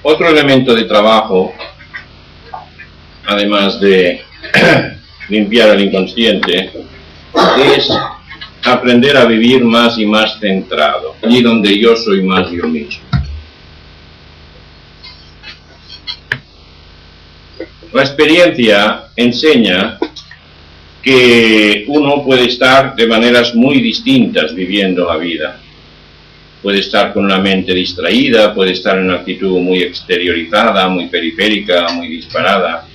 Otro elemento de trabajo, además de limpiar el inconsciente, es aprender a vivir más y más centrado, allí donde yo soy más yo mismo. La experiencia enseña que uno puede estar de maneras muy distintas viviendo la vida. Puede estar con una mente distraída, puede estar en una actitud muy exteriorizada, muy periférica, muy disparada.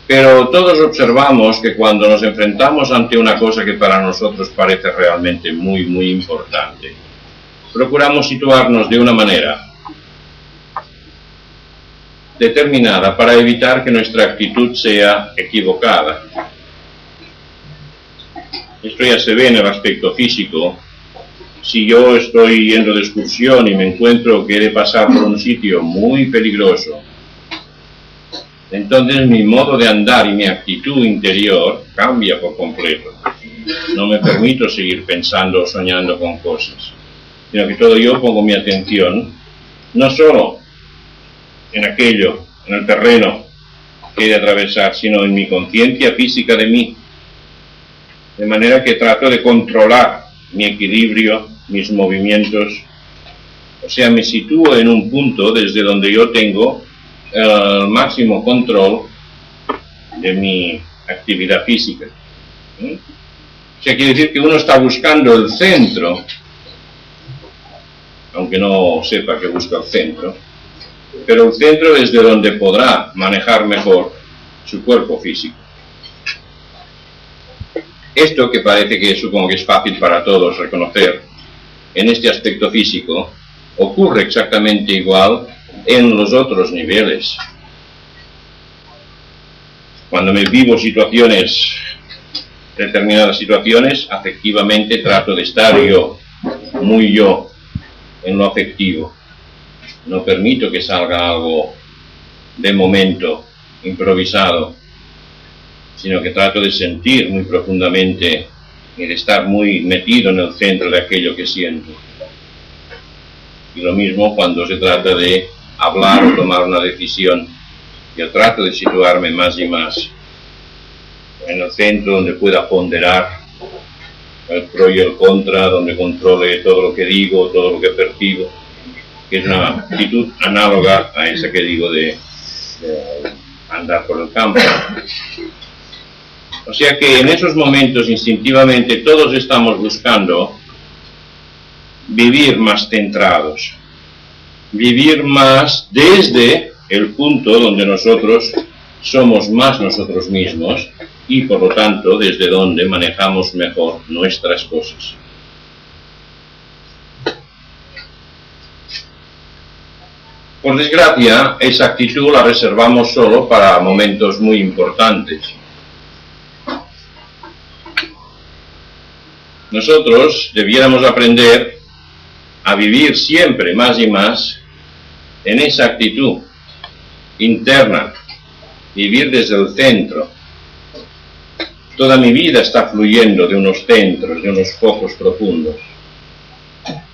Pero todos observamos que cuando nos enfrentamos ante una cosa que para nosotros parece realmente muy importante, procuramos situarnos de una manera determinada para evitar que nuestra actitud sea equivocada. Esto ya se ve en el aspecto físico. Si yo estoy yendo de excursión y me encuentro que he de pasar por un sitio muy peligroso, entonces mi modo de andar y mi actitud interior cambia por completo. No me permito seguir pensando o soñando con cosas, sino que todo yo pongo mi atención no solo en aquello, en el terreno que he de atravesar, sino en mi conciencia física de mí, de manera que trato de controlar mi equilibrio, mis movimientos, o sea, me sitúo en un punto desde donde yo tengo el máximo control de mi actividad física. O sea, quiere decir que uno está buscando el centro, aunque no sepa que busca el centro, pero el centro desde donde podrá manejar mejor su cuerpo físico. Esto que parece que supongo que es fácil para todos reconocer en este aspecto físico, ocurre exactamente igual en los otros niveles. Cuando me vivo determinadas situaciones, afectivamente trato de estar muy yo, en lo afectivo. No permito que salga algo de momento, improvisado, sino que trato de sentir muy profundamente y de estar muy metido en el centro de aquello que siento. Y lo mismo cuando se trata de hablar o tomar una decisión. Yo trato de situarme más y más en el centro donde pueda ponderar el pro y el contra, donde controle todo lo que digo, todo lo que percibo, que es una actitud análoga a esa que digo de andar por el campo. O sea que en esos momentos instintivamente todos estamos buscando vivir más centrados, vivir más desde el punto donde nosotros somos más nosotros mismos y por lo tanto desde donde manejamos mejor nuestras cosas. Por desgracia, esa actitud la reservamos solo para momentos muy importantes. Nosotros debiéramos aprender a vivir siempre más y más en esa actitud interna, vivir desde el centro. Toda mi vida está fluyendo de unos centros, de unos focos profundos.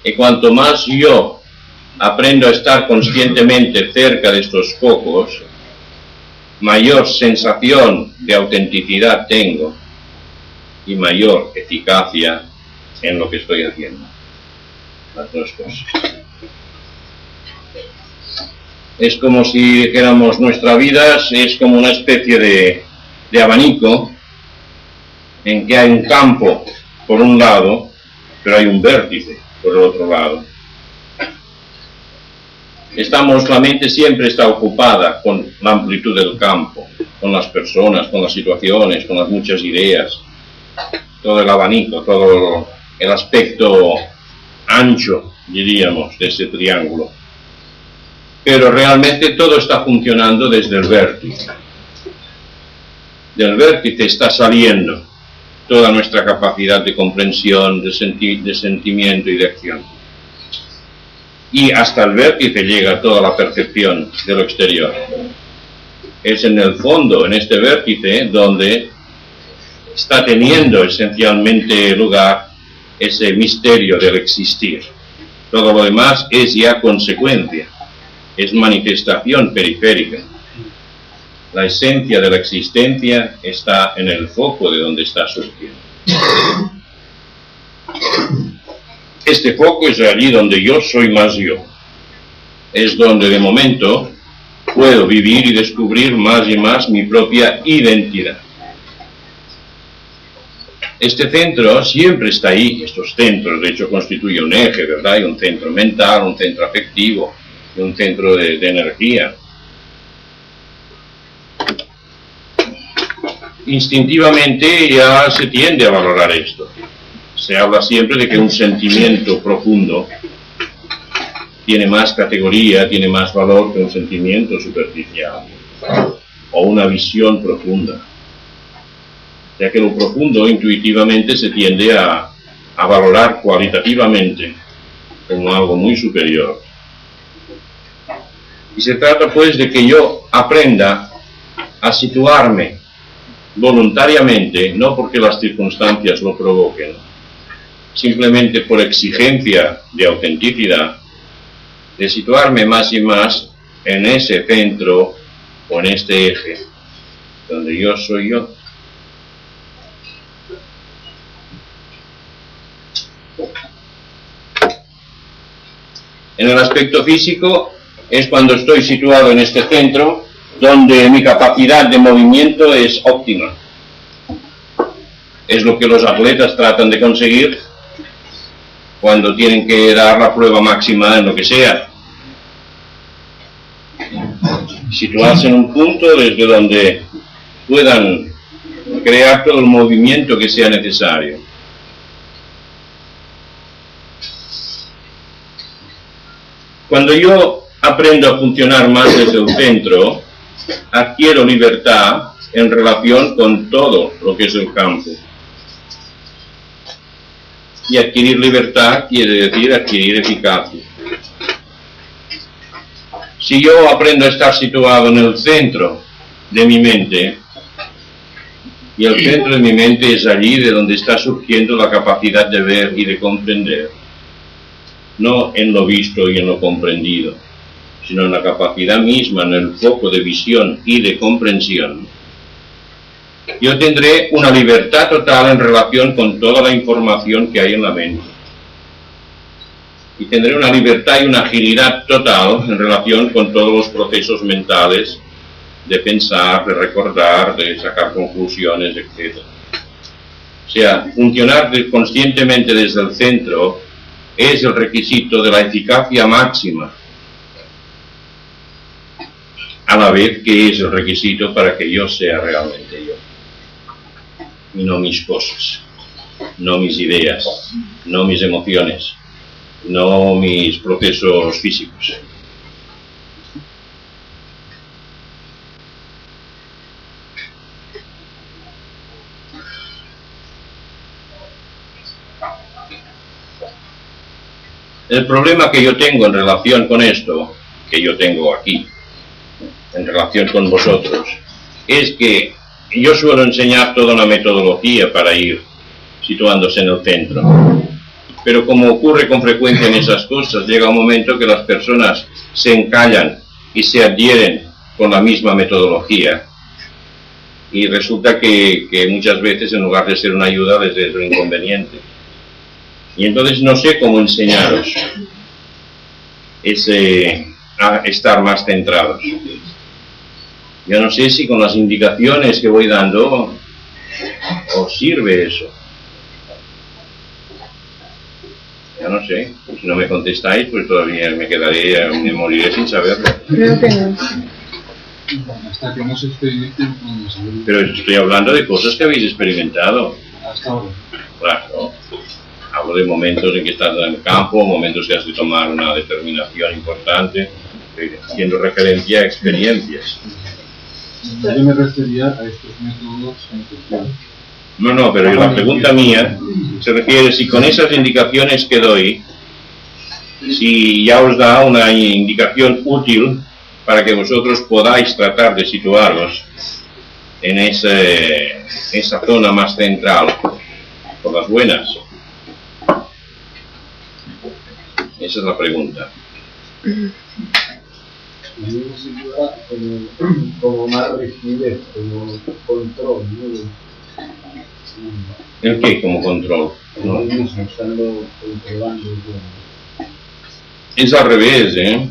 Y cuanto más yo aprendo a estar conscientemente cerca de estos focos, mayor sensación de autenticidad tengo y mayor eficacia en lo que estoy haciendo. Las dos cosas. Es como si dijéramos, nuestra vida es como una especie de abanico en que hay un campo por un lado, pero hay un vértice por el otro lado. La mente siempre está ocupada con la amplitud del campo, con las personas, con las situaciones, con las muchas ideas, todo el abanico, todo el aspecto ancho, diríamos, de ese triángulo. Pero realmente todo está funcionando desde el vértice. Del vértice está saliendo toda nuestra capacidad de comprensión, de sentimiento y de acción. Y hasta el vértice llega toda la percepción de lo exterior. Es en el fondo, en este vértice, donde está teniendo esencialmente lugar ese misterio del existir. Todo lo demás es ya consecuencia es manifestación periférica. La esencia de la existencia está en el foco de donde está surgiendo. Este foco es allí donde yo soy más yo. Es donde de momento puedo vivir y descubrir más y más mi propia identidad. Este centro siempre está ahí. Estos centros, de hecho, constituyen un eje, ¿verdad? Hay un centro mental, un centro afectivo y un centro de energía. Instintivamente ya se tiende a valorar esto. Se habla siempre de que un sentimiento profundo tiene más categoría, tiene más valor que un sentimiento superficial o una visión profunda, ya que lo profundo intuitivamente se tiende a valorar cualitativamente como algo muy superior. Y se trata pues de que yo aprenda a situarme voluntariamente, no porque las circunstancias lo provoquen, simplemente por exigencia de autenticidad, de situarme más y más en ese centro o en este eje, donde yo soy yo. En el aspecto físico es cuando estoy situado en este centro, donde mi capacidad de movimiento es óptima. Es lo que los atletas tratan de conseguir cuando tienen que dar la prueba máxima en lo que sea. Situarse en un punto desde donde puedan crear todo el movimiento que sea necesario. Cuando yo aprendo a funcionar más desde el centro, adquiero libertad en relación con todo lo que es el campo. Y adquirir libertad quiere decir adquirir eficacia. Si yo aprendo a estar situado en el centro de mi mente, y el centro de mi mente es allí de donde está surgiendo la capacidad de ver y de comprender, no en lo visto y en lo comprendido, sino en la capacidad misma, en el foco de visión y de comprensión, yo tendré una libertad total en relación con toda la información que hay en la mente. Y tendré una libertad y una agilidad total en relación con todos los procesos mentales de pensar, de recordar, de sacar conclusiones, etc. O sea, funcionar conscientemente desde el centro es el requisito de la eficacia máxima, a la vez que es el requisito para que yo sea realmente yo. Y no mis cosas, no mis ideas, no mis emociones, no mis procesos físicos. El problema que yo tengo en relación con esto, que yo tengo aquí, en relación con vosotros, es que yo suelo enseñar toda una metodología para ir situándose en el centro. Pero como ocurre con frecuencia en esas cosas, llega un momento que las personas se encallan y se adhieren con la misma metodología. Y resulta que muchas veces, en lugar de ser una ayuda, les es un inconveniente. Y entonces no sé cómo enseñaros a estar más centrados. Yo no sé si con las indicaciones que voy dando os sirve eso. Ya no sé, si no me contestáis, pues todavía me moriré sin saberlo. Creo que no. Hasta que no se experimente, no podemos saberlo. Pero estoy hablando de cosas que habéis experimentado. Hasta ahora. Claro. Hablo de momentos en que estás en el campo, momentos que has de tomar una determinación importante, haciendo referencia a experiencias. Yo me refería a estos métodos en cuestión. No, pero la pregunta mía se refiere si con esas indicaciones que doy, si ya os da una indicación útil para que vosotros podáis tratar de situaros en esa zona más central, por las buenas. Esa es la pregunta. A mí me sitúa como más rigidez, como control, ¿no? ¿El qué como control? No. Estando controlando todo. Es al revés, ¿eh?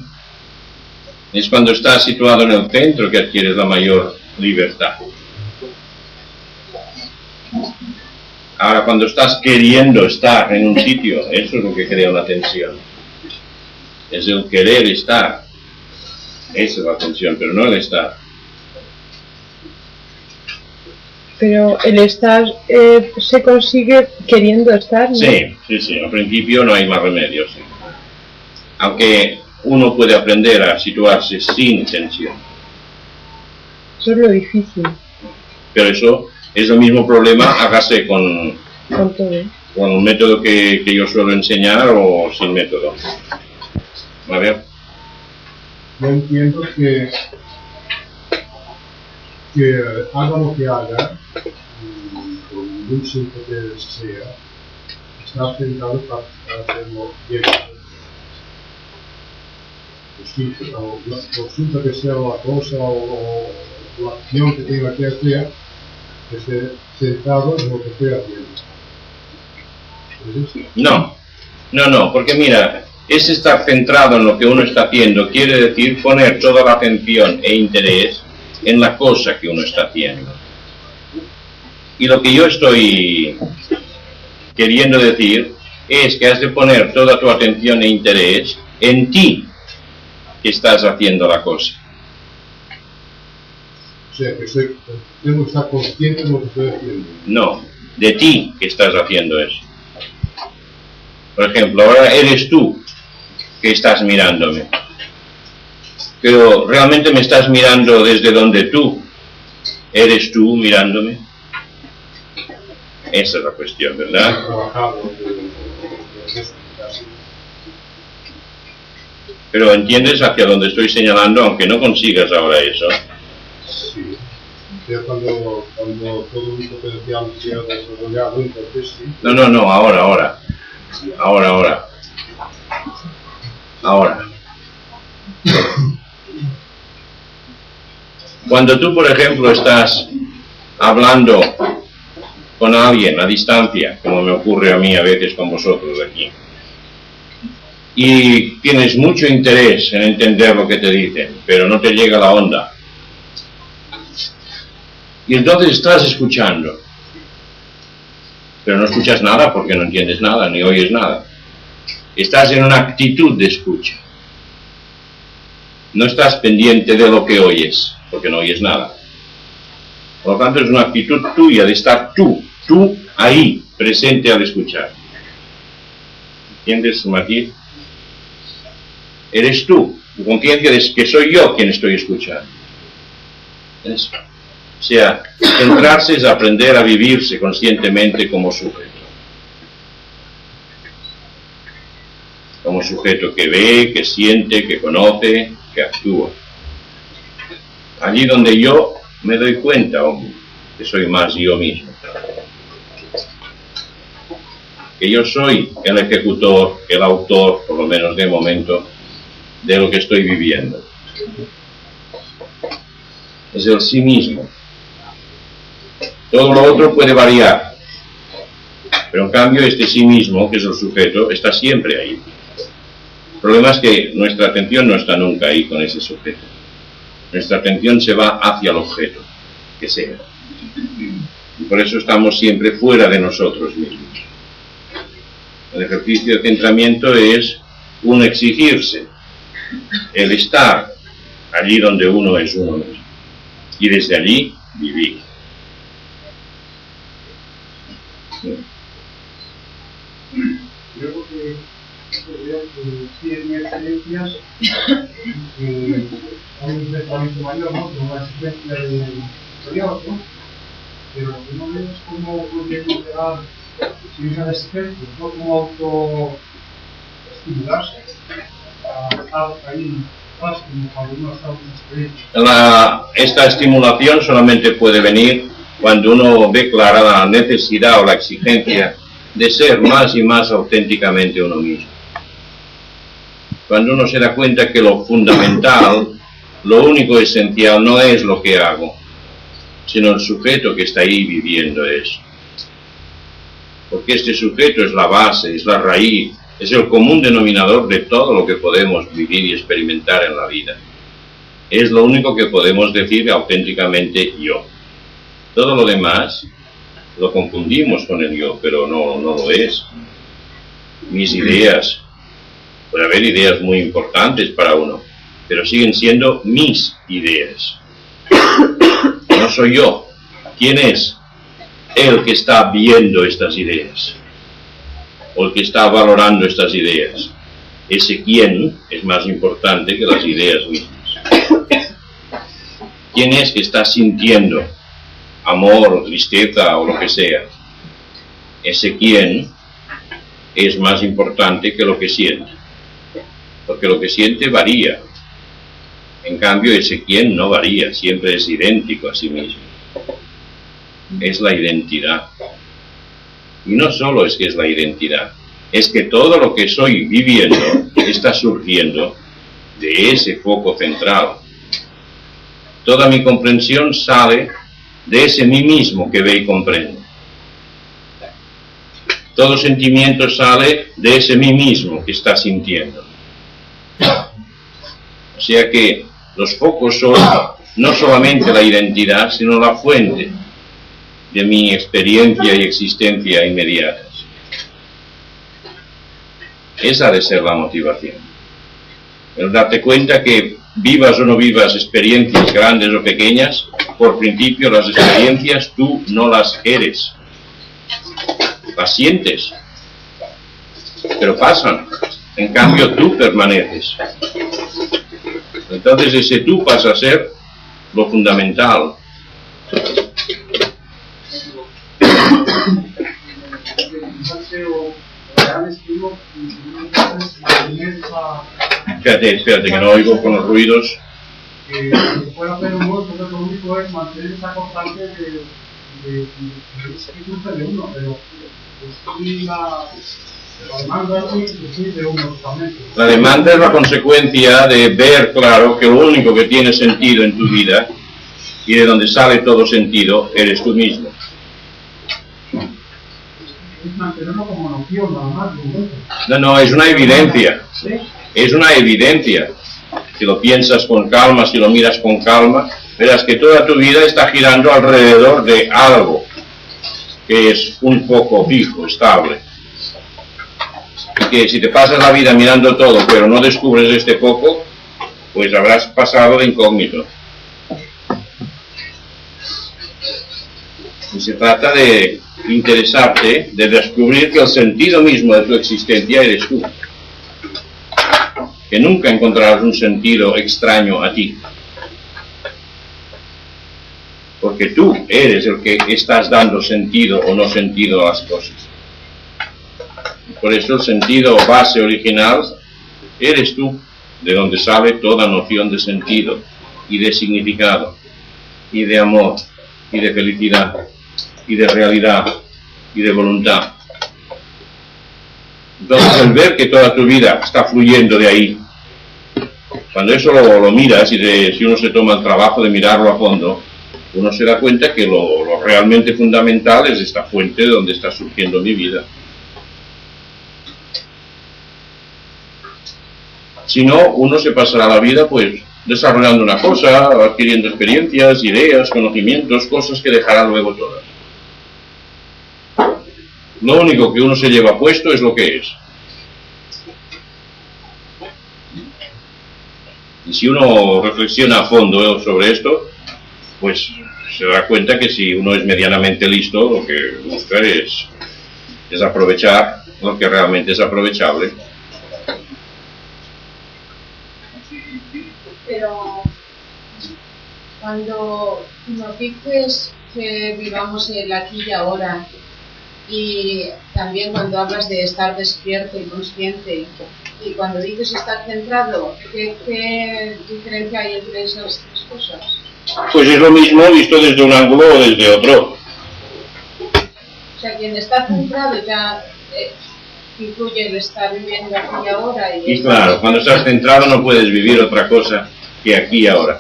Es cuando estás situado en el centro que adquieres la mayor libertad. Ahora, cuando estás queriendo estar en un sitio, eso es lo que crea una tensión. Es el querer estar. Esa es la tensión, pero no el estar. Pero el estar se consigue queriendo estar, ¿no? Sí, sí, sí. Al principio no hay más remedio, sí. Aunque uno puede aprender a situarse sin tensión. Eso es lo difícil. Pero eso es el mismo problema, hágase con todo. Con un método que yo suelo enseñar o sin método. A ver. Yo entiendo que haga lo que haga, con muy simple que sea, está centrado para hacerlo bien. Resulta que sea la cosa o la acción que tenga que hacer, que esté centrado en lo que estoy haciendo. No, porque mira, ese estar centrado en lo que uno está haciendo quiere decir poner toda la atención e interés en la cosa que uno está haciendo. Y lo que yo estoy queriendo decir es que has de poner toda tu atención e interés en ti que estás haciendo la cosa. O sea, que tengo que estar consciente de lo que estoy haciendo. No, de ti que estás haciendo eso. Por ejemplo, ahora eres tú que estás mirándome. Pero realmente me estás mirando desde donde tú eres tú mirándome. Esa es la cuestión, ¿verdad? Pero entiendes hacia dónde estoy señalando, aunque no consigas ahora eso. Sí. Cuando todo el potencial sea desarrollado, entonces sí. No, ahora. Cuando tú, por ejemplo, estás hablando con alguien a distancia, como me ocurre a mí a veces con vosotros aquí, y tienes mucho interés en entender lo que te dicen, pero no te llega la onda, y entonces estás escuchando, pero no escuchas nada porque no entiendes nada, ni oyes nada. Estás en una actitud de escucha. No estás pendiente de lo que oyes, porque no oyes nada. Por lo tanto, es una actitud tuya de estar tú ahí, presente al escuchar. ¿Entiendes, Matiz? Eres tú, tu conciencia de que soy yo quien estoy escuchando. ¿Ves? O sea, centrarse es aprender a vivirse conscientemente como sujeto. Como sujeto que ve, que siente, que conoce, que actúa. Allí donde yo me doy cuenta, hombre, que soy más yo mismo. Que yo soy el ejecutor, el autor, por lo menos de momento, de lo que estoy viviendo. Es el sí mismo. Todo lo otro puede variar, pero en cambio este sí mismo, que es el sujeto, está siempre ahí. El problema es que nuestra atención no está nunca ahí con ese sujeto. Nuestra atención se va hacia el objeto, que sea. Y por eso estamos siempre fuera de nosotros mismos. El ejercicio de centramiento es un exigirse, el estar allí donde uno es uno mismo. Y desde allí vivir. Creo que sí en mi experiencias hay un tratamiento mayor, ¿no? Con una secuencia de periodos, ¿no? Pero no vemos cómo podríamos llegar sin esa experiencia, ¿no? Cómo autoestimularse a estar ahí más como cuando uno está en una experiencia. Esta estimulación solamente puede venir cuando uno ve clara la necesidad o la exigencia de ser más y más auténticamente uno mismo. Cuando uno se da cuenta que lo fundamental lo único esencial no es lo que hago, sino el sujeto que está ahí viviendo eso. Porque este sujeto es la base, es la raíz, es el común denominador de todo lo que podemos vivir y experimentar en la vida. Es lo único que podemos decir auténticamente yo. Todo lo demás lo confundimos con el yo, pero no lo es. Mis ideas, puede haber ideas muy importantes para uno, pero siguen siendo mis ideas. No soy yo. ¿Quién es el que está viendo estas ideas? O el que está valorando estas ideas. Ese quién es más importante que las ideas mismas. ¿Quién es que está sintiendo amor o tristeza o lo que sea? Ese quién es más importante que lo que siente. Porque lo que siente varía. En cambio, ese quién no varía, siempre es idéntico a sí mismo. Es la identidad. Y no solo es que es la identidad, es que todo lo que estoy viviendo está surgiendo de ese foco central. Toda mi comprensión sale de ese mí mismo que ve y comprende. Todo sentimiento sale de ese mí mismo que está sintiendo. O sea que los focos son no solamente la identidad, sino la fuente de mi experiencia y existencia inmediatas. Esa ha de ser la motivación. El darte cuenta que vivas o no vivas experiencias grandes o pequeñas, por principio las experiencias tú no las eres. Las sientes, pero pasan. En cambio tú permaneces. Entonces ese tú pasa a ser lo fundamental. Espérate, que no oigo con los ruidos. Puede hacer un modo, porque lo único es mantener esa constante de disfrute de uno, pero la demanda es de uno también. La demanda es la consecuencia de ver claro que lo único que tiene sentido en tu vida y de donde sale todo sentido eres tú mismo. Es mantenerlo como noción, nada más. No, es una evidencia. Es una evidencia. Si lo piensas con calma, si lo miras con calma, verás que toda tu vida está girando alrededor de algo que es un foco fijo, estable. Y que si te pasas la vida mirando todo, pero no descubres este foco, pues habrás pasado de incógnito. Y se trata de interesarte, de descubrir que el sentido mismo de tu existencia eres tú. Que nunca encontrarás un sentido extraño a ti. Porque tú eres el que estás dando sentido o no sentido a las cosas. Por eso el sentido base original eres tú, de donde sale toda noción de sentido y de significado y de amor y de felicidad y de realidad y de voluntad. Entonces el ver que toda tu vida está fluyendo de ahí, cuando eso lo miras y si uno se toma el trabajo de mirarlo a fondo, uno se da cuenta que lo realmente fundamental es esta fuente de donde está surgiendo mi vida. Si no, uno se pasará la vida pues desarrollando una cosa, adquiriendo experiencias, ideas, conocimientos, cosas que dejará luego todas. Lo único que uno se lleva puesto es lo que es. Y si uno reflexiona a fondo sobre esto, pues se da cuenta que si uno es medianamente listo, lo que busca es aprovechar lo que realmente es aprovechable. Pero cuando nos dices que vivamos en el aquí y ahora, y también cuando hablas de estar despierto y consciente, y cuando dices estar centrado, ¿qué diferencia hay entre esas tres cosas? Pues es lo mismo visto desde un ángulo o desde otro. O sea, quien está centrado ya incluye el estar viviendo aquí y ahora. Y claro, cuando estás centrado no puedes vivir otra cosa que aquí y ahora.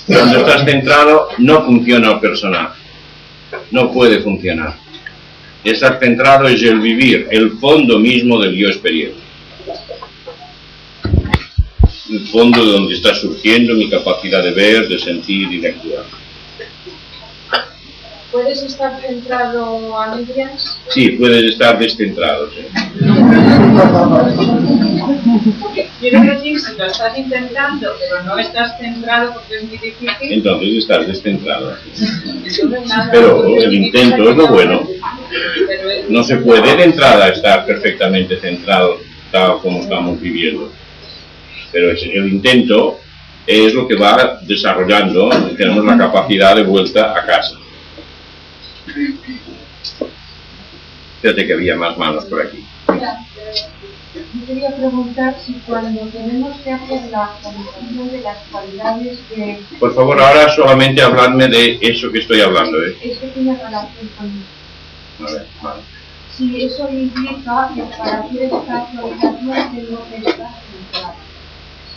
Cuando estás centrado, no funciona el personaje. No puede funcionar. Estar centrado es el vivir, el fondo mismo del yo experiencia. El fondo de donde está surgiendo mi capacidad de ver, de sentir y de actuar. ¿Puedes estar centrado a medias? Sí, puedes estar descentrado. ¿Sí? Quiero decir, si lo estás intentando, pero no estás centrado porque es muy difícil. Entonces estás descentrado. Entonces, nada, Pero el intento es lo bueno. No se puede de entrada estar perfectamente centrado tal como estamos viviendo. Pero el intento es lo que va desarrollando, tenemos la capacidad de vuelta a casa. Fíjate que había más manos por aquí. Yo quería preguntar si cuando tenemos que hacer la actualización de las cualidades de... Por favor, ahora solamente habladme de eso que estoy hablando. Es que tiene relación con eso. A ver, vale. Si eso implica que para hacer esta actualización tengo que estar centrado.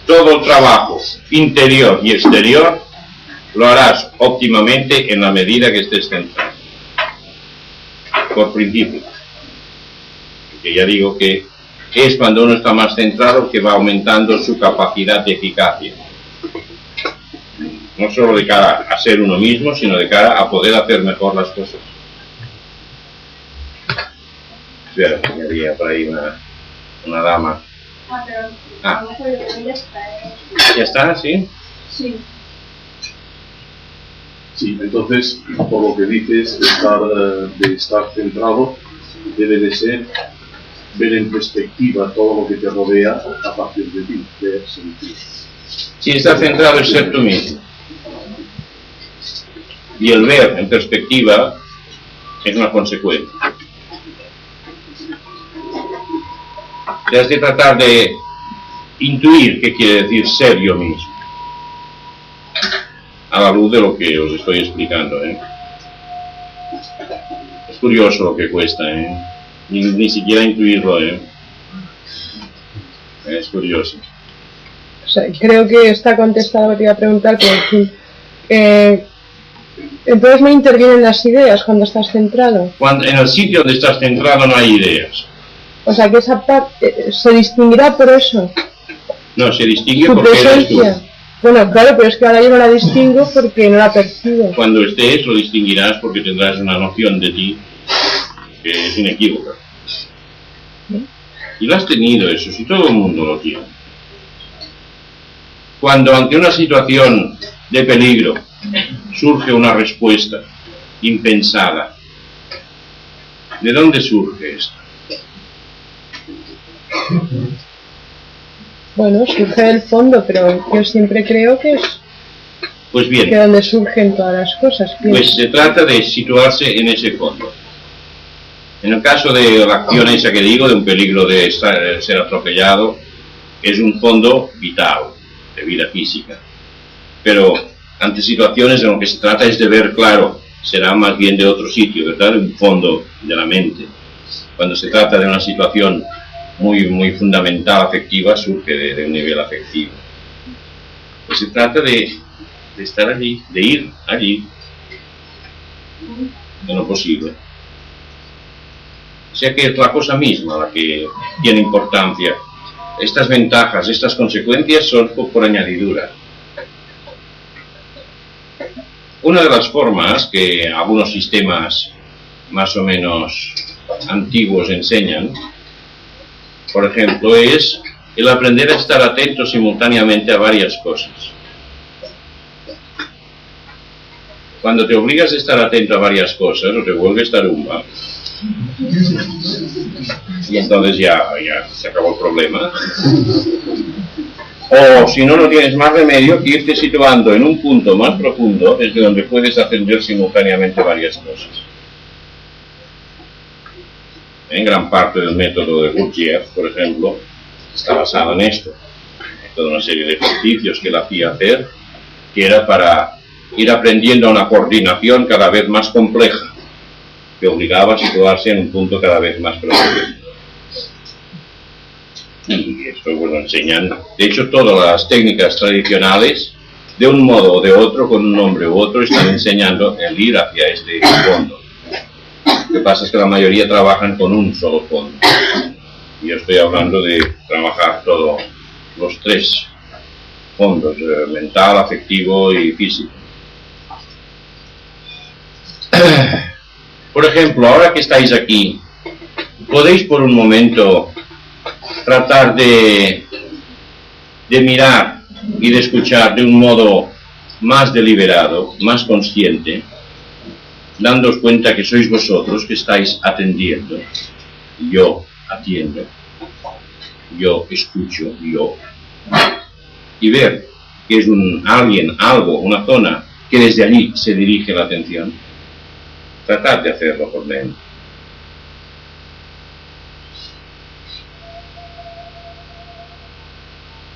Todo el trabajo interior y exterior lo harás óptimamente en la medida que estés centrado. Por principio. Porque ya digo que es cuando uno está más centrado que va aumentando su capacidad de eficacia. No solo de cara a ser uno mismo, sino de cara a poder hacer mejor las cosas. Espera, que había por ahí una dama. Pero Ah. a lo mejor ya está. ¿Ya está? ¿Sí? Sí. Sí, entonces, por lo que dices, de estar centrado, debe de ser ver en perspectiva todo lo que te rodea a partir de ti, ver, sentir. Si estás centrado es ser tú mismo. Y el ver en perspectiva es una consecuencia. Te has de tratar de intuir qué quiere decir ser yo mismo. A la luz de lo que os estoy explicando, ¿eh? Es curioso lo que cuesta, ¿eh? Ni siquiera intuirlo, ¿eh? Es curioso. O sea, creo que está contestado lo que te iba a preguntar, pero en fin. Entonces no intervienen las ideas cuando estás centrado. Cuando, en el sitio donde estás centrado no hay ideas. O sea, que esa parte se distinguirá por eso. No, se distingue Su porque eres tú. presencia. Bueno, claro, pero es que ahora yo no la distingo porque no la percibo. Cuando estés lo distinguirás porque tendrás una noción de ti que es inequívoca. Y lo has tenido eso, si todo el mundo lo tiene. Cuando ante una situación de peligro surge una respuesta impensada, ¿de dónde surge esto? Bueno, surge del fondo, pero yo siempre creo que es Pues bien, que donde surgen todas las cosas. pues se trata de situarse en ese fondo. En el caso de la acción esa que digo, de un peligro de ser atropellado, es un fondo vital, de vida física. Pero ante situaciones en las que se trata es de ver claro, será más bien de otro sitio, ¿verdad? De un fondo de la mente. Cuando se trata de una situación muy fundamental, afectiva, surge de un nivel afectivo. Pues se trata de estar allí, de ir allí, en lo posible. O sea que es la cosa misma la que tiene importancia. Estas ventajas, estas consecuencias son por añadidura. Una de las formas que algunos sistemas más o menos antiguos enseñan, por ejemplo, es el aprender a estar atento simultáneamente a varias cosas. Cuando te obligas a estar atento a varias cosas, o te vuelves tarumba, y entonces ya se acabó el problema. O si no tienes más remedio que irte situando en un punto más profundo desde donde puedes atender simultáneamente varias cosas. En gran parte del método de Gurdjieff, por ejemplo, está basado en esto. Hay toda una serie de ejercicios que él hacía hacer, que era para ir aprendiendo una coordinación cada vez más compleja, que obligaba a situarse en un punto cada vez más profundo. Y esto, bueno, enseñan, de hecho, todas las técnicas tradicionales, de un modo o de otro, con un nombre u otro, están enseñando el ir hacia este fondo. Lo que pasa es que la mayoría trabajan con un solo fondo. Yo estoy hablando de trabajar todos los tres fondos, mental, afectivo y físico. Por ejemplo, ahora que estáis aquí, ¿podéis por un momento tratar de mirar y de escuchar de un modo más deliberado, más consciente, dándoos cuenta que sois vosotros que estáis atendiendo? Yo atiendo, yo escucho, yo. Y ver que es alguien, algo, una zona que desde allí se dirige la atención. Tratad de hacerlo por dentro.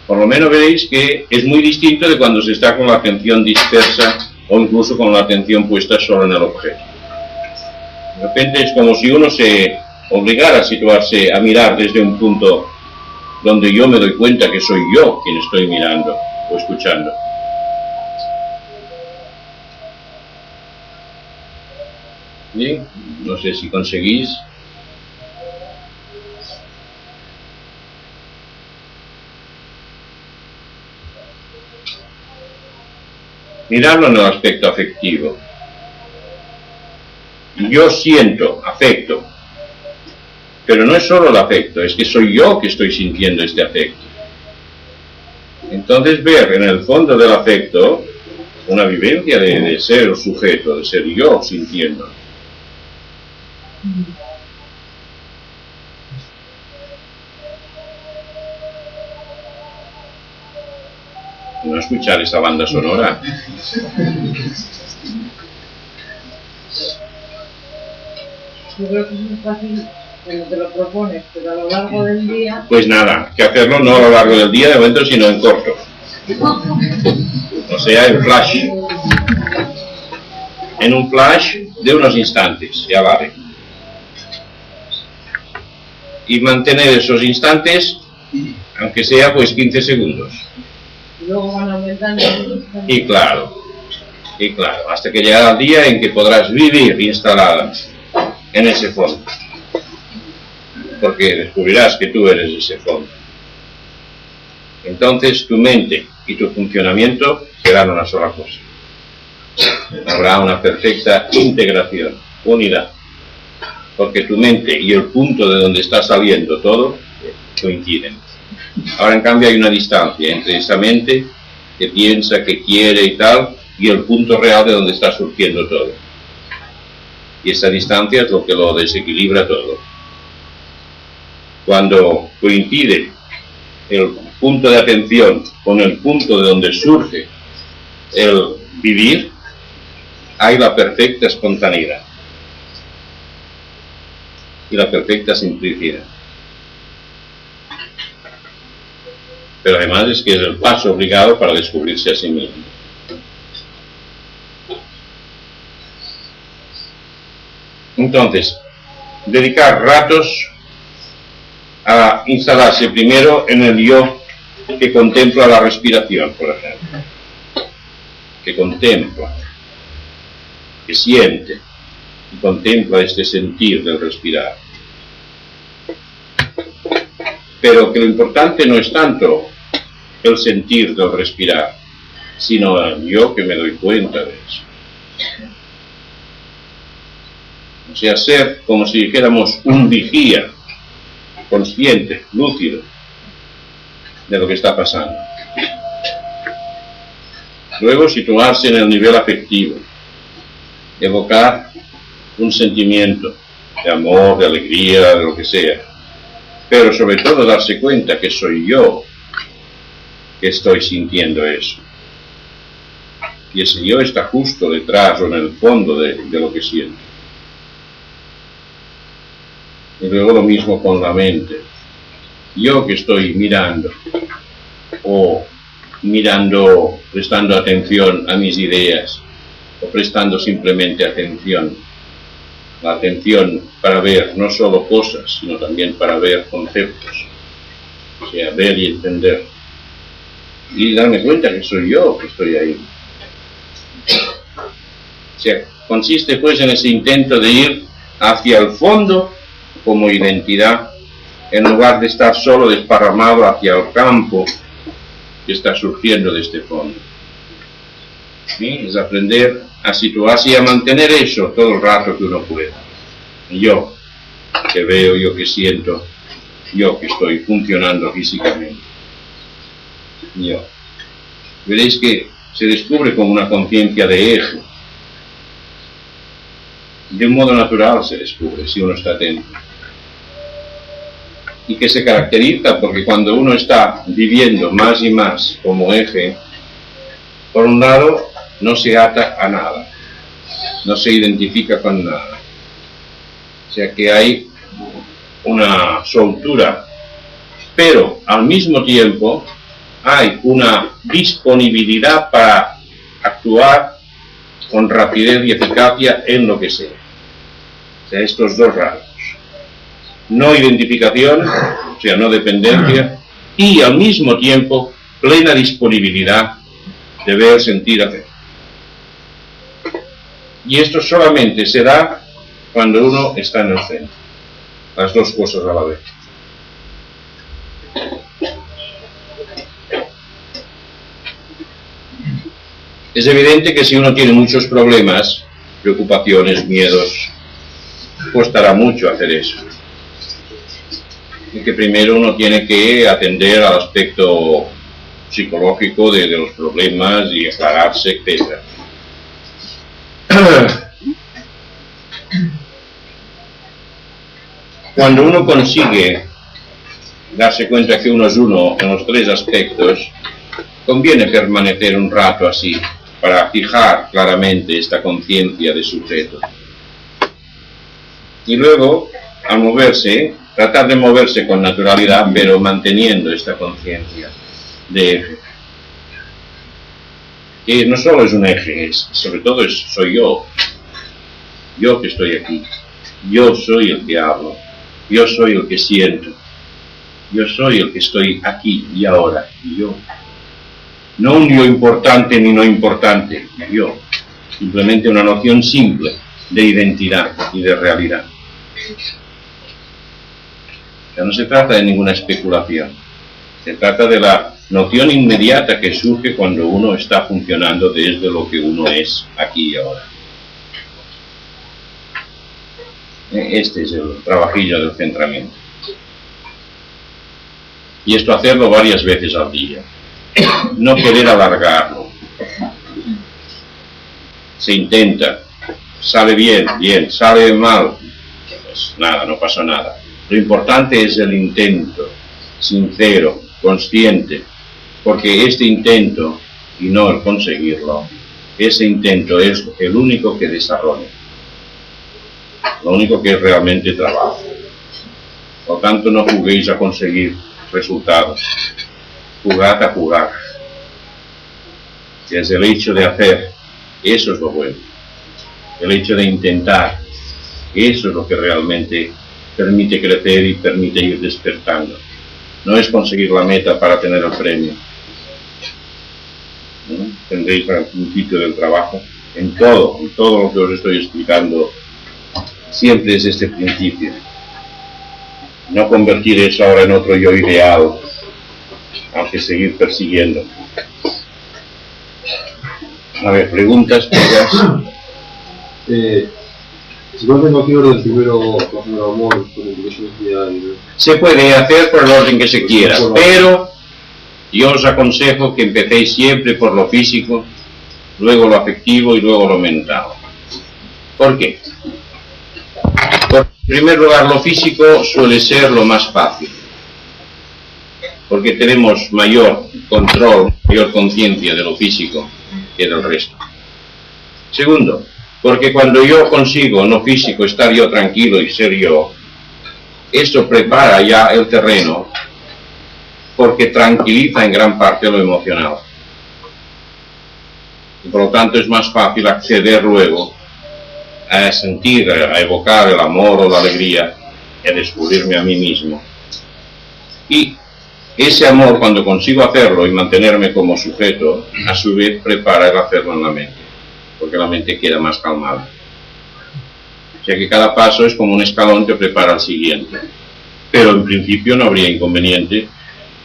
Por lo menos veréis que es muy distinto de cuando se está con la atención dispersa o incluso con la atención puesta solo en el objeto. De repente es como si uno se obligara a situarse, a mirar desde un punto donde yo me doy cuenta que soy yo quien estoy mirando o escuchando. ¿Sí? No sé si conseguís. Mirarlo en el aspecto afectivo. Yo siento afecto, pero no es solo el afecto, es que soy yo que estoy sintiendo este afecto. Entonces ver en el fondo del afecto una vivencia de ser el sujeto, de ser yo sintiendo. No escuchar esa banda sonora. Yo creo que es muy fácil cuando te lo propones, pero a lo largo del día... Pues nada, que hacerlo no a lo largo del día de momento, sino en corto. O sea, en flash. En un flash de unos instantes, ya vale. Y mantener esos instantes, aunque sea pues 15 segundos. Y luego van aumentando. Y claro, hasta que llegará el día en que podrás vivir instalada en ese fondo. Porque descubrirás que tú eres ese fondo. Entonces tu mente y tu funcionamiento serán una sola cosa. Habrá una perfecta integración, unidad. Porque tu mente y el punto de donde está saliendo todo coinciden. Ahora en cambio hay una distancia entre esa mente que piensa, que quiere y tal, y el punto real de donde está surgiendo todo. Y esa distancia es lo que lo desequilibra todo. Cuando coincide el punto de atención con el punto de donde surge el vivir, hay la perfecta espontaneidad y la perfecta simplicidad. Pero además es que es el paso obligado para descubrirse a sí mismo. Entonces, dedicar ratos a instalarse primero en el yo que contempla la respiración, por ejemplo. Que contempla, que siente y contempla este sentir del respirar. Pero que lo importante no es tanto el sentir del respirar, sino el yo que me doy cuenta de eso. O sea, ser como si dijéramos un vigía, consciente, lúcido, de lo que está pasando. Luego situarse en el nivel afectivo, evocar un sentimiento de amor, de alegría, de lo que sea, pero sobre todo darse cuenta que soy yo que estoy sintiendo eso. Y ese yo está justo detrás o en el fondo de lo que siento. Y luego lo mismo con la mente. Yo que estoy mirando, o mirando, prestando atención a mis ideas, o prestando simplemente atención. La atención para ver no solo cosas, sino también para ver conceptos. o sea, ver y entender, y darme cuenta que soy yo que estoy ahí. O sea, consiste pues en ese intento de ir hacia el fondo como identidad, en lugar de estar solo desparramado hacia el campo que está surgiendo de este fondo. ¿Sí? Es aprender a situarse y a mantener eso todo el rato que uno pueda. Yo que veo, yo que siento, yo que estoy funcionando físicamente. Yo. Veréis que se descubre como una conciencia de eje. De un modo natural se descubre, si uno está atento. Y que se caracteriza porque cuando uno está viviendo más y más como eje, por un lado, no se ata a nada, no se identifica con nada. O sea que hay una soltura, pero al mismo tiempo hay una disponibilidad para actuar con rapidez y eficacia en lo que sea. O sea, estos dos rasgos. No identificación, o sea, no dependencia, y al mismo tiempo plena disponibilidad de ver, sentir, hacer. Y esto solamente se da cuando uno está en el centro. Las dos cosas a la vez. Es evidente que si uno tiene muchos problemas, preocupaciones, miedos, costará mucho hacer eso. Y que primero uno tiene que atender al aspecto psicológico de los problemas y aclararse, etc. Cuando uno consigue darse cuenta que uno es uno en los tres aspectos, conviene permanecer un rato así, para fijar claramente esta conciencia de sujeto. Y luego, al moverse, tratar de moverse con naturalidad, pero manteniendo esta conciencia de eje. Que no solo es un eje, sobre todo soy yo. Yo que estoy aquí. Yo soy el que hablo. Yo soy el que siento. Yo soy el que estoy aquí y ahora. Y yo. No un yo importante ni no importante. Yo. Simplemente una noción simple de identidad y de realidad. Ya no se trata de ninguna especulación. Se trata de la noción inmediata que surge cuando uno está funcionando desde lo que uno es aquí y ahora. Este es el trabajillo del centramiento. Y esto hacerlo varias veces al día. No querer alargarlo. Se intenta. Sale bien, bien. Sale mal. Pues nada, no pasa nada. Lo importante es el intento, sincero, consciente, porque este intento, y no el conseguirlo, ese intento es el único que desarrolla, lo único que es realmente trabajo. Por lo tanto, no juguéis a conseguir resultados, jugad a jugar. Que es el hecho de hacer, eso es lo bueno. El hecho de intentar, eso es lo que realmente permite crecer y permite ir despertando. No es conseguir la meta para tener el premio. ¿No? Tendréis al principio del trabajo, en todo lo que os estoy explicando, siempre es este principio. No convertir eso ahora en otro yo ideal, aunque seguir persiguiendo. A ver, preguntas, preguntas. Si no tengo aquí orden primero amor, se puede hacer por el orden que se quiera, pero yo os aconsejo que empecéis siempre por lo físico, luego lo afectivo y luego lo mental. ¿Por qué? Porque en primer lugar lo físico suele ser lo más fácil, porque tenemos mayor control, mayor conciencia de lo físico que del resto. Segundo, porque cuando yo consigo en lo físico estar yo tranquilo y ser yo, eso prepara ya el terreno, porque tranquiliza en gran parte lo emocional. Y por lo tanto es más fácil acceder luego a sentir, a evocar el amor o la alegría, y a descubrirme a mí mismo. Y ese amor, cuando consigo hacerlo y mantenerme como sujeto, a su vez prepara el hacerlo en la mente, porque la mente queda más calmada. O sea que cada paso es como un escalón que prepara al siguiente. Pero en principio no habría inconveniente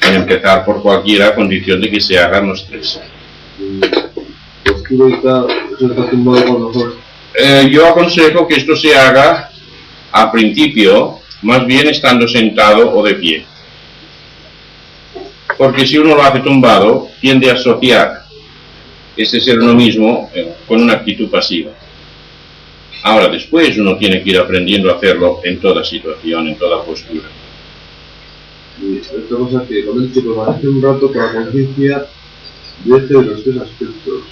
en empezar por cualquiera a condición de que se hagan los tres. Yo aconsejo que esto se haga al principio, más bien estando sentado o de pie. Porque si uno lo hace tumbado, tiende a asociar ese ser uno mismo con una actitud pasiva. Ahora, después uno tiene que ir aprendiendo a hacerlo en toda situación, en toda postura. Y esta cosa que realmente permanece un rato con la conciencia de los tres aspectos.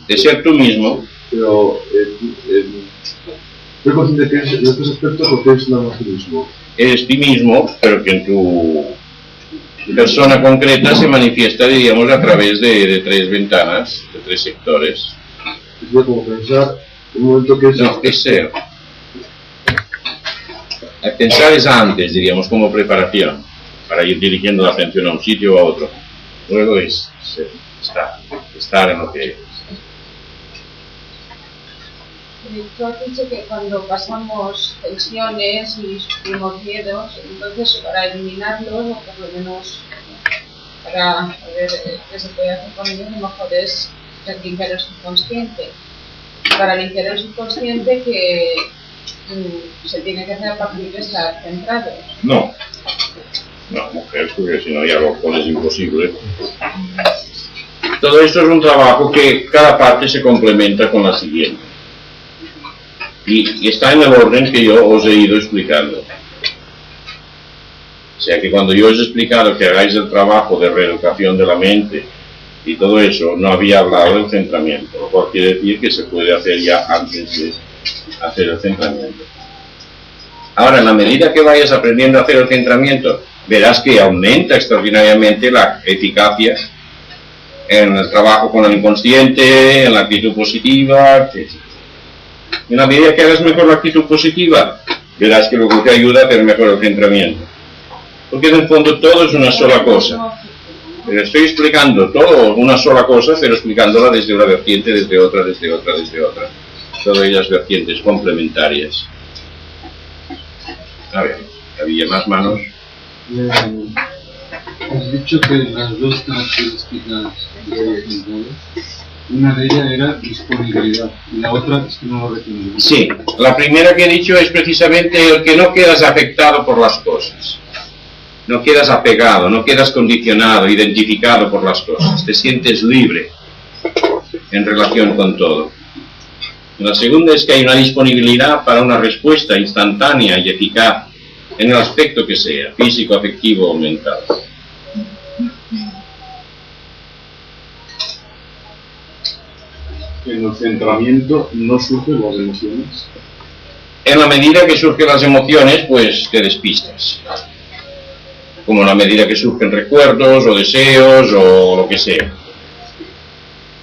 De ser tú mismo. Pero soy consciente que es los tres aspectos porque es nada más tú mismo. Eres ti mismo, pero que en tu persona concreta se manifiesta, diríamos, a través de tres ventanas, de tres sectores. Sería como pensar un momento que es... No, es ser. Pensar es antes, diríamos, como preparación, para ir dirigiendo la atención a un sitio o a otro. Luego es ser, estar en lo que es. Tú has dicho que cuando pasamos tensiones y sufrimos miedos, entonces para eliminarlos, o por lo menos para ver qué se puede hacer con ellos, lo mejor es limpiar el subconsciente. Para limpiar el subconsciente, que se tiene que hacer a partir de estar centrado. No, mujer, porque si no ya lo pones imposible. Todo esto es un trabajo que cada parte se complementa con la siguiente. Y está en el orden que yo os he ido explicando. O sea que cuando yo os he explicado que hagáis el trabajo de reeducación de la mente y todo eso, no había hablado del centramiento, lo cual quiere decir que se puede hacer ya antes de hacer el centramiento. Ahora, en la medida que vayas aprendiendo a hacer el centramiento, verás que aumenta extraordinariamente la eficacia en el trabajo con el inconsciente, en la actitud positiva, etc. En la medida que hagas mejor la actitud positiva, verás que luego te ayuda a hacer mejor el centramiento. Porque en el fondo todo es una sola cosa. Pero estoy explicando todo una sola cosa, pero explicándola desde una vertiente, desde otra, desde otra, desde otra. Todas ellas vertientes complementarias. A ver, había más manos. Has dicho que las dos características de una de ellas era disponibilidad y la otra es que no lo retenía. Sí, la primera que he dicho es precisamente el que no quedas afectado por las cosas. No quedas apegado, no quedas condicionado, identificado por las cosas. Te sientes libre en relación con todo. La segunda es que hay una disponibilidad para una respuesta instantánea y eficaz en el aspecto que sea, físico, afectivo o mental. En el centramiento no surgen las emociones. En la medida que surgen las emociones, pues te despistas. Como en la medida que surgen recuerdos o deseos o lo que sea.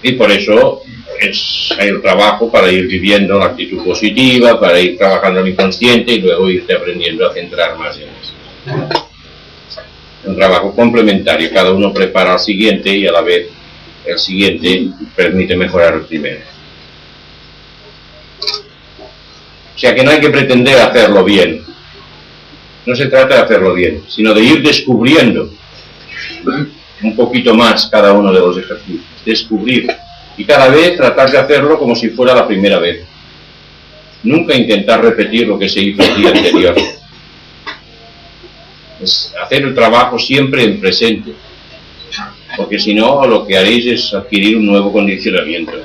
Y por eso hay el trabajo para ir viviendo la actitud positiva, para ir trabajando el inconsciente y luego irte aprendiendo a centrar más en eso. Un trabajo complementario, cada uno prepara al siguiente y a la vez el siguiente permite mejorar el primero. O sea que no hay que pretender hacerlo bien. No se trata de hacerlo bien, sino de ir descubriendo un poquito más cada uno de los ejercicios. Descubrir. Y cada vez tratar de hacerlo como si fuera la primera vez. Nunca intentar repetir lo que se hizo el día anterior. Es hacer el trabajo siempre en presente. Porque si no, lo que haréis es adquirir un nuevo condicionamiento. Lo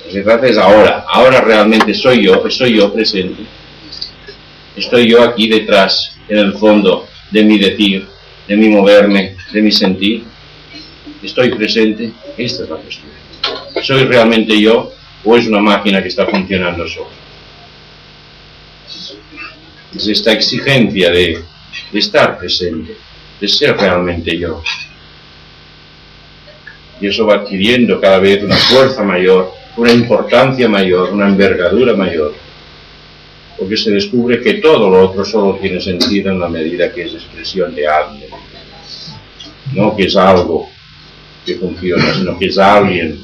que se trata es ahora. Ahora realmente soy yo presente. Estoy yo aquí detrás, en el fondo, de mi decir, de mi moverme, de mi sentir. Estoy presente. Esta es la cuestión. ¿Soy realmente yo o es una máquina que está funcionando sola? Es esta exigencia de estar presente, de ser realmente yo. Y eso va adquiriendo cada vez una fuerza mayor, una importancia mayor, una envergadura mayor. porque se descubre que todo lo otro solo tiene sentido en la medida que es expresión de alguien, no que es algo que funciona, sino que es alguien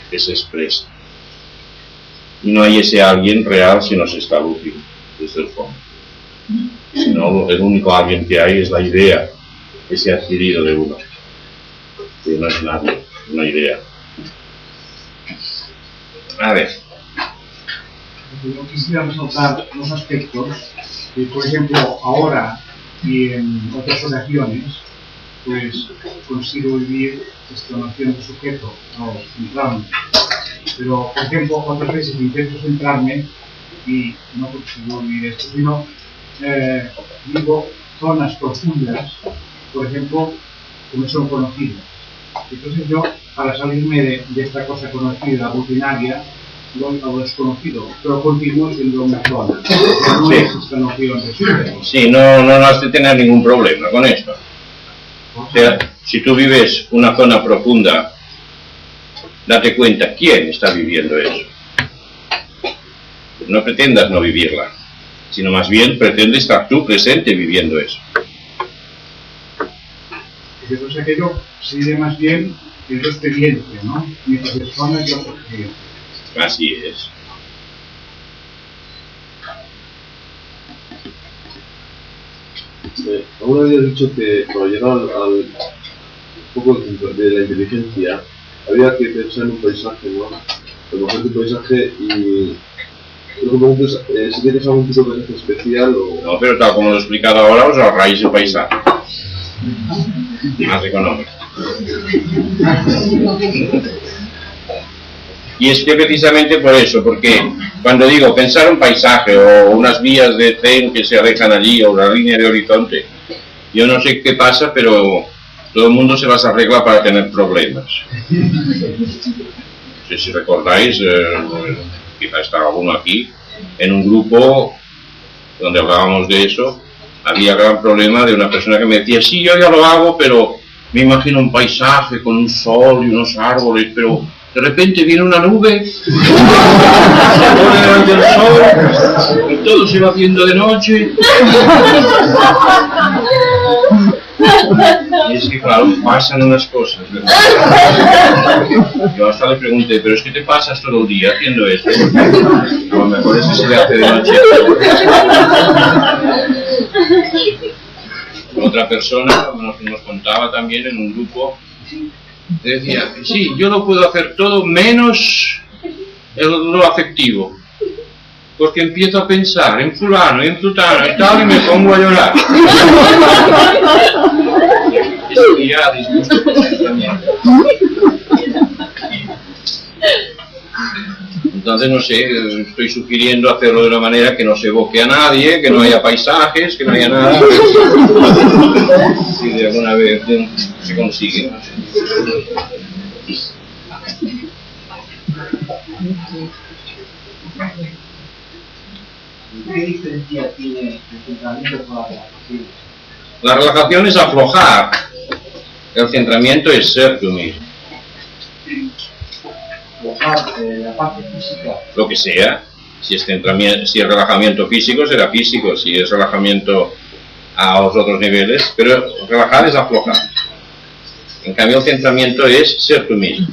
que se expresa. Y no hay ese alguien real si no se está útil desde el fondo. Sino el único alguien que hay es la idea que se ha adquirido de uno, que no es nadie, una idea. A ver. Yo quisiera resaltar dos aspectos que, por ejemplo, ahora y en otras ocasiones, pues consigo vivir esta noción de sujeto, no centrarme. Pero, por ejemplo, otras veces intento centrarme y no consigo vivir esto, sino vivo zonas profundas, por ejemplo, que me son conocidas. Entonces yo, para salirme de esta cosa conocida, rutinaria, voy a lo desconocido, pero continúo siendo una zona. No es esta noción de sujeto. Sí, no has de tener ningún problema con esto. O sea, si tú vives una zona profunda, date cuenta quién está viviendo eso. No pretendas no vivirla, sino más bien pretende estar tú presente viviendo eso. Entonces aquello sería más bien que es experiencia, ¿no? Mientras es zona yo experiencia. Así es. Alguna vez había dicho que para llegar al poco de la inteligencia había que pensar en un paisaje, ¿no? Conocer tu paisaje y lo que pregunto es si tienes algún tipo de paisaje especial o... No, pero tal como lo he explicado ahora, os ahorráis el paisaje. Más económico. Y es que precisamente por eso, porque cuando digo pensar un paisaje o unas vías de tren que se alejan allí o una línea de horizonte, yo no sé qué pasa, pero todo el mundo se las arregla para tener problemas. No sé si recordáis, quizá estaba alguno aquí, en un grupo donde hablábamos de eso, había gran problema de una persona que me decía, sí, yo ya lo hago, pero me imagino un paisaje con un sol y unos árboles, pero de repente viene una nube, se pone delante del sol, y todo se va haciendo de noche. Y es que claro, pasan unas cosas, ¿verdad? Yo hasta le pregunté, pero es que te pasas todo el día haciendo esto. A lo mejor es que se le hace de noche. Otra persona nos contaba también en un grupo, decía, sí, yo lo puedo hacer todo menos lo afectivo, porque empiezo a pensar en fulano, en flutano y tal, y me pongo a llorar. Eso ya disgusto también. Entonces, no sé, estoy sugiriendo hacerlo de una manera que no se evoque a nadie, que no haya paisajes, que no haya nada. Si de alguna vez se consigue, no sé. ¿Qué diferencia tiene el centramiento con la relajación? La relajación es aflojar, el centramiento es ser tú mismo. La parte física. Lo que sea, si es relajamiento físico será físico, si es relajamiento a los otros niveles, pero relajar es aflojar. En cambio el centramiento es ser tú mismo.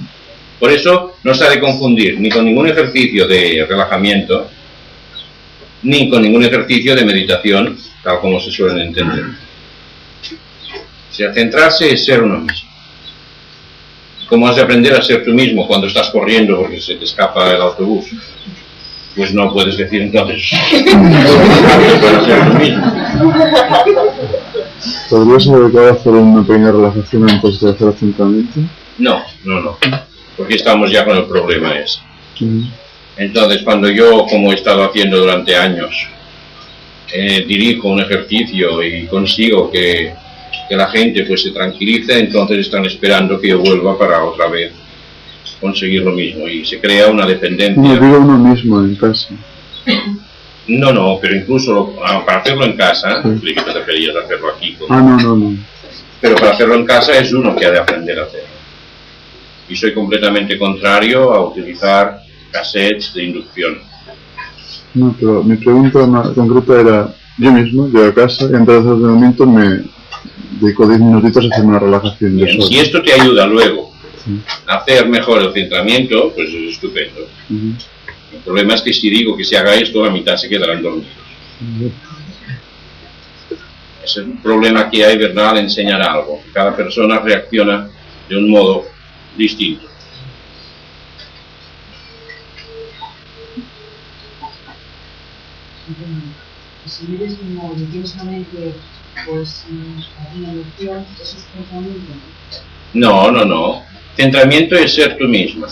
Por eso no se ha de confundir ni con ningún ejercicio de relajamiento, ni con ningún ejercicio de meditación, tal como se suelen entender. O sea, centrarse es ser uno mismo. ¿Cómo has de aprender a ser tú mismo cuando estás corriendo porque se te escapa el autobús? Pues no puedes decir entonces para ser tú mismo. ¿Podría ser adecuado hacer una pequeña relajación antes de hacer el centramiento? No, porque estamos ya con el problema ese. Entonces, cuando yo, como he estado haciendo durante años, dirijo un ejercicio y consigo que la gente pues se tranquilice, entonces están esperando que yo vuelva para otra vez conseguir lo mismo y se crea una dependencia. No, digo uno mismo en casa. No, pero incluso para hacerlo en casa, sí. ¿Qué te referías a hacerlo aquí? No. Pero para hacerlo en casa es uno que ha de aprender a hacerlo. Y soy completamente contrario a utilizar cassettes de inducción. No, pero mi pregunta más concreta era, yo mismo, llego a casa y antes de hacer el entrenamiento me dedico 10 minutitos a hacer una relajación. Bien, si esto te ayuda luego a hacer mejor el centramiento, pues es estupendo. El problema es que si digo que se haga esto, la mitad se quedarán dormidos. Es el problema que hay, ¿verdad?, al enseñar algo. Cada persona reacciona de un modo distinto. Si vives como intensamente, pues, una emoción, eso es pensamiento. No. Centramiento es ser tú misma.